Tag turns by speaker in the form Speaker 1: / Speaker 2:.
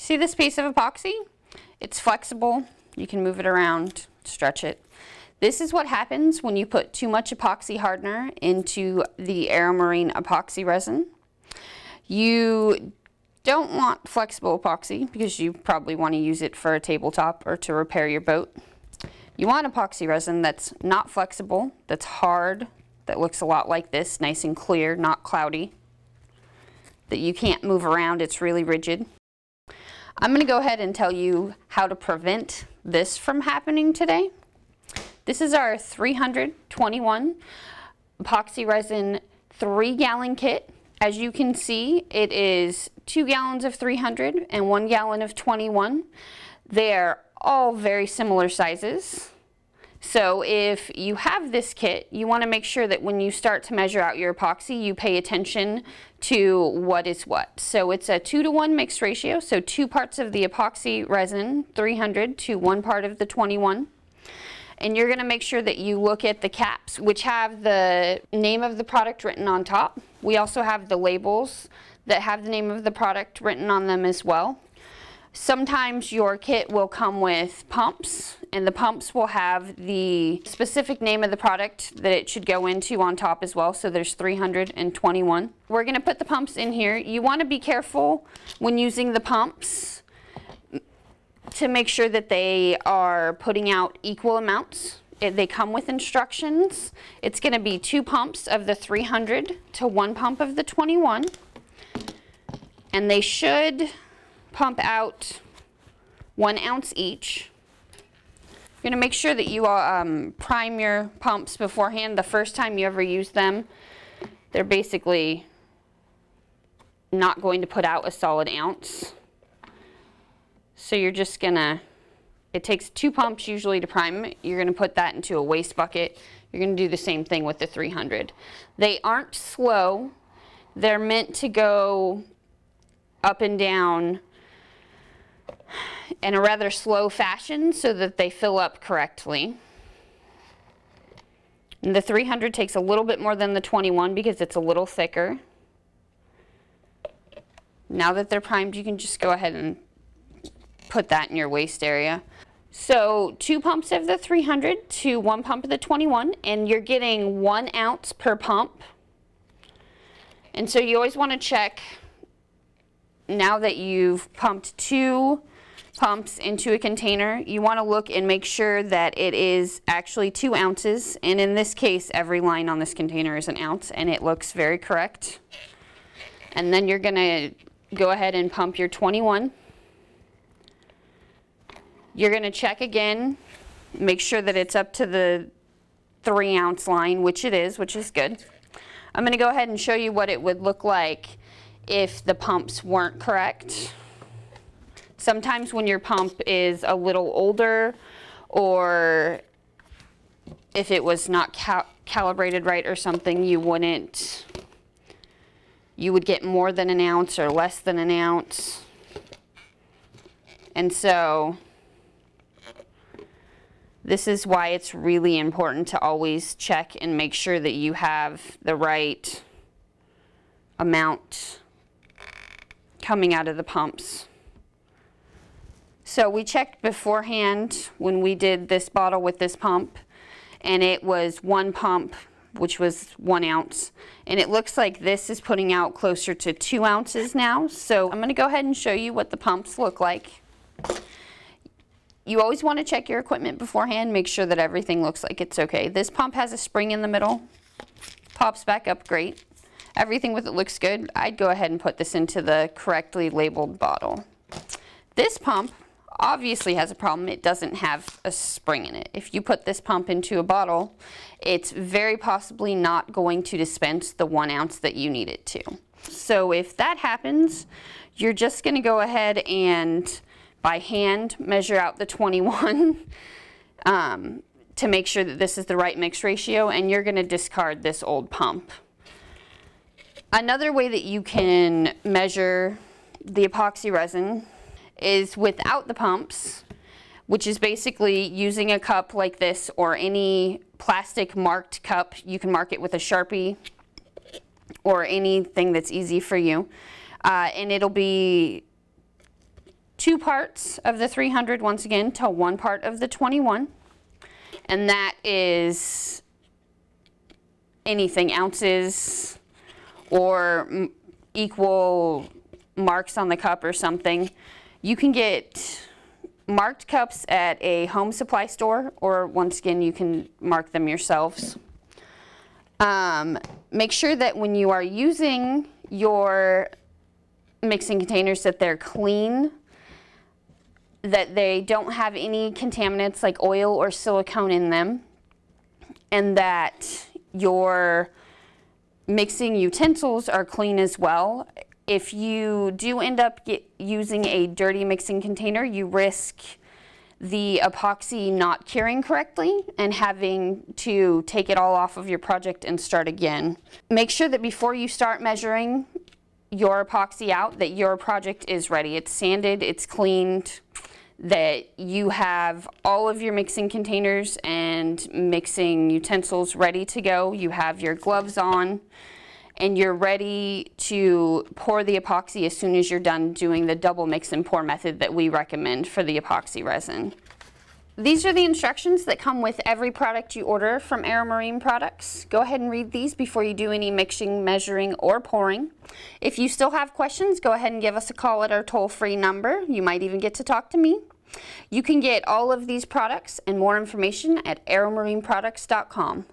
Speaker 1: See this piece of epoxy? It's flexible. You can move it around, stretch it. This is what happens when you put too much epoxy hardener into the AeroMarine epoxy resin. You don't want flexible epoxy because you probably want to use it for a tabletop or to repair your boat. You want epoxy resin that's not flexible, that's hard, that looks a lot like this, nice and clear, not cloudy, that you can't move around, it's really rigid. I'm going to go ahead and tell you how to prevent this from happening today. This is our 321 epoxy resin 3-gallon kit. As you can see, it is 2 gallons of 300 and 1 gallon of 21. They're all very similar sizes. So if you have this kit, you want to make sure that when you start to measure out your epoxy, you pay attention to what is what. So it's a 2-to-1 mixed ratio, so 2 parts of the epoxy resin, 300, to 1 part of the 21. And you're going to make sure that you look at the caps, which have the name of the product written on top. We also have the labels that have the name of the product written on them as well. Sometimes your kit will come with pumps, and the pumps will have the specific name of the product that it should go into on top as well. So there's 321. We're going to put the pumps in here. You want to be careful when using the pumps to make sure that they are putting out equal amounts. They come with instructions. It's going to be 2 pumps of the 300 to 1 pump of the 21. And they should pump out 1 ounce each. You're going to make sure that you prime your pumps beforehand. The first time you ever use them, they're basically not going to put out a solid ounce. So you're just gonna, it takes 2 pumps usually to prime it. You're gonna put that into a waste bucket. You're gonna do the same thing with the 300. They aren't slow. They're meant to go up and down in a rather slow fashion so that they fill up correctly. And the 300 takes a little bit more than the 21 because it's a little thicker. Now that they're primed, you can just go ahead and put that in your waste area. So 2 pumps of the 300 to 1 pump of the 21, and you're getting 1 ounce per pump. And so you always want to check, now that you've pumped 2 pumps into a container, you want to look and make sure that it is actually 2 ounces. And in this case, every line on this container is 1 ounce, and it looks very correct. And then you're going to go ahead and pump your 21. You're going to check again, make sure that it's up to the 3 ounce line, which it is, which is good. I'm going to go ahead and show you what it would look like if the pumps weren't correct. Sometimes when your pump is a little older, or if it was not calibrated right or something, you would get more than 1 ounce or less than 1 ounce. And so this is why it's really important to always check and make sure that you have the right amount coming out of the pumps. So we checked beforehand when we did this bottle with this pump, and it was 1 pump, which was 1 ounce. And it looks like this is putting out closer to 2 ounces now. So I'm going to go ahead and show you what the pumps look like. You always want to check your equipment beforehand, make sure that everything looks like it's okay. This pump has a spring in the middle, pops back up great. Everything with it looks good. I'd go ahead and put this into the correctly labeled bottle. This pump obviously has a problem. It doesn't have a spring in it. If you put this pump into a bottle, it's very possibly not going to dispense the 1 ounce that you need it to. So if that happens, you're just going to go ahead and by hand measure out the 21 to make sure that this is the right mix ratio, and you're going to discard this old pump. Another way that you can measure the epoxy resin is without the pumps, which is basically using a cup like this or any plastic marked cup. You can mark it with a Sharpie or anything that's easy for you, and it'll be 2 parts of the 300 once again to 1 part of the 21, and that is anything, ounces or equal marks on the cup or something. You can get marked cups at a home supply store, or once again you can mark them yourselves. Make sure that when you are using your mixing containers that they're clean, that they don't have any contaminants like oil or silicone in them, and that your mixing utensils are clean as well. If you do end up using a dirty mixing container, you risk the epoxy not curing correctly and having to take it all off of your project and start again. Make sure that before you start measuring your epoxy out, that your project is ready. It's sanded, it's cleaned, that you have all of your mixing containers and mixing utensils ready to go. You have your gloves on, and you're ready to pour the epoxy as soon as you're done doing the double mix and pour method that we recommend for the epoxy resin. These are the instructions that come with every product you order from AeroMarine Products. Go ahead and read these before you do any mixing, measuring, or pouring. If you still have questions, go ahead and give us a call at our toll-free number. You might even get to talk to me. You can get all of these products and more information at AeroMarineProducts.com.